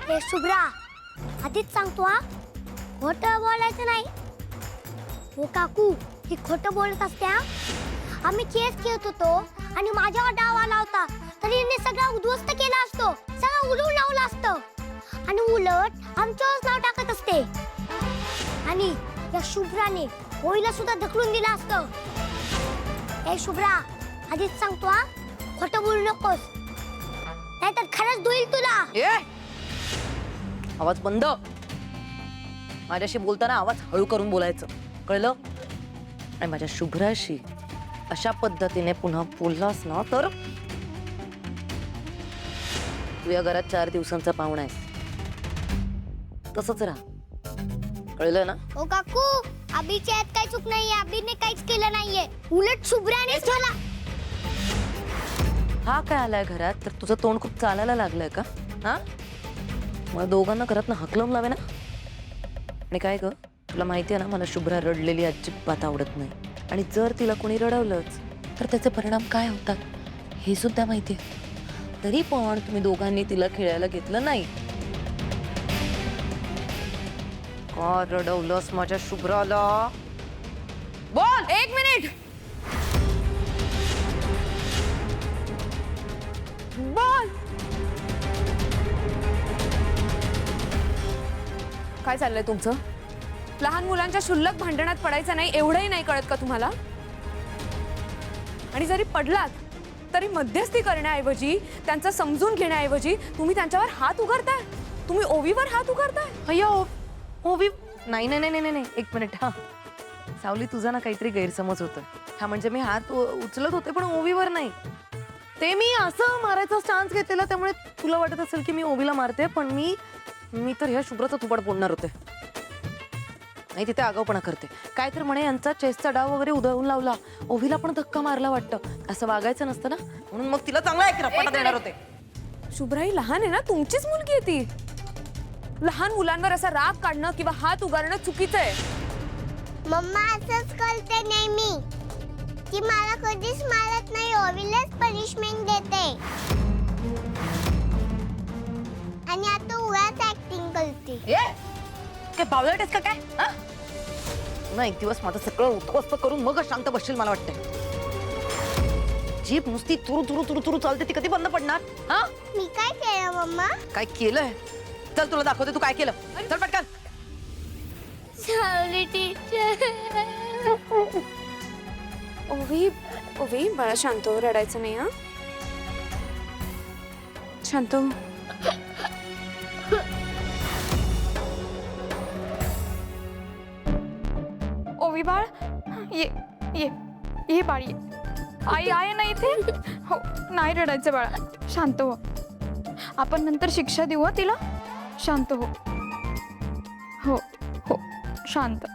हे शुभ्रा, आधीच सांगतो हा, खोटं बोलायचं नाही. हो काकू, ही खोटं बोलत असते हा. आम्ही चेस खेळत होतो आणि माझ्यावर डाव आला होता, तरी हिने सगळं उद्ध्वस्त केला असतो, सगळं उडवून लावलं असतं आणि उलट आमच्यावरच नाव टाकत असते. आणि या शुभ्राने होळीला सुद्धा ढकलून दिलं असतं. हे शुभ्रा, आधीच सांगतो हा, खोटं बोलू नकोस, नाहीतर खरंच धुईल तुला. आवाज बंद. माझ्याशी बोलताना आवाज हळू करून बोलायचं, कळलं? आणि माझ्या शुभ्राशी अशा पद्धतीने पुन्हा बोललास ना तर तू या घरात 4 दिवसांचा पाहुणा आहेस. तसंच राहा, कळलं ना? ओ काकू, अभिच्या यात काही चूक नाहीये, अभिने काहीच केलं नाहीये, उलट शुभ्रानेच मला. हा काय आलाय घरात तर तुझं तोंड खूप चालायला लागलंय का? हा, मला दोघांना घरात हकलवून लावे ना. आणि काय ग, तुला माहिती आहे ना, मला शुभ्रा रडलेली अजिबात आवडत नाही. आणि जर तिला कोणी रडवलंच तर त्याचे परिणाम काय होतात हे सुद्धा माहिती आहे. तरी पण तुम्ही दोघांनी तिला खेळायला घेतलं नाही. का रडवलंस माझ्या शुभ्राला? बोल. 1 मिनिट. बोल. काय चाललंय तुमचं? लहान मुलांच्या शुल्लक भांडणात पडायचं नाही एवढंही नाही कळत का तुम्हाला? आणि जरी पडलात तरी मध्यस्थी करण्याऐवजी, त्यांचं समजून घेण्याऐवजी तुम्ही त्यांच्यावर हात उगारताय. तुम्ही ओवीवर हात उगारताय. अय्या, ओवी. नाही नाही नाही नाही, 1 मिनिट. हा सावली, तुझा ना काहीतरी गैरसमज होतोय. हा म्हणजे मी हात उचलत होते पण ओवीवर नाही. ते मी असं मारायचा चान्स घेतलेला, त्यामुळे तुला वाटत असेल की मी ओवीला मारते, पण मी तर ह्या शुभ्राचा थोबाड फोडणार होते. नाही, तिथे आगाऊपणा करते. काय तर म्हणे यांचा चेसचा डाव वगैरे उधळून लावला, ओवीला पण धक्का मारला वाटतं. असं वागायचं नसतं ना, म्हणून मग तिला चांगला एक रपाटा देणार होते. शुभ्राई लहान आहे ना, तुमचीच मुलगी आहे ती. लहान मुलांवर असा राग काढणं किंवा हात उगारणं चुकीचं आहे. मम्मा असंच करते नेहमी, ती मला कधीच मारत नाही, ओवीलाच पनिशमेंट देते. आणि आता उगाच ऍक्टिंग करते. काय बावळट आहेस का काय? नाही, एक दिवस माझं सगळं उद्ध्वस्त करून मग शांत बसशील मला वाटतंय. जीभ नुसती तुरु तुरु तुरु तुरु चालते, ती कधी बंद पडणार? हा, मी काय केलं मम्मा? काय केलंय? चल तुला दाखवते तू काय केलं. चल पटकन. सावली टीचर. ओवी, ओवी बाळा शांत हो, रडायचं नाही. हा, शांत हो. ओवी बाळ, ये ये ये बाळ, ये. आई आहे ना इथे? हो, नाही रडायचं बाळा, शांत हो. आपण नंतर शिक्षा देऊ तिला. शांत हो. हो हो, शांत.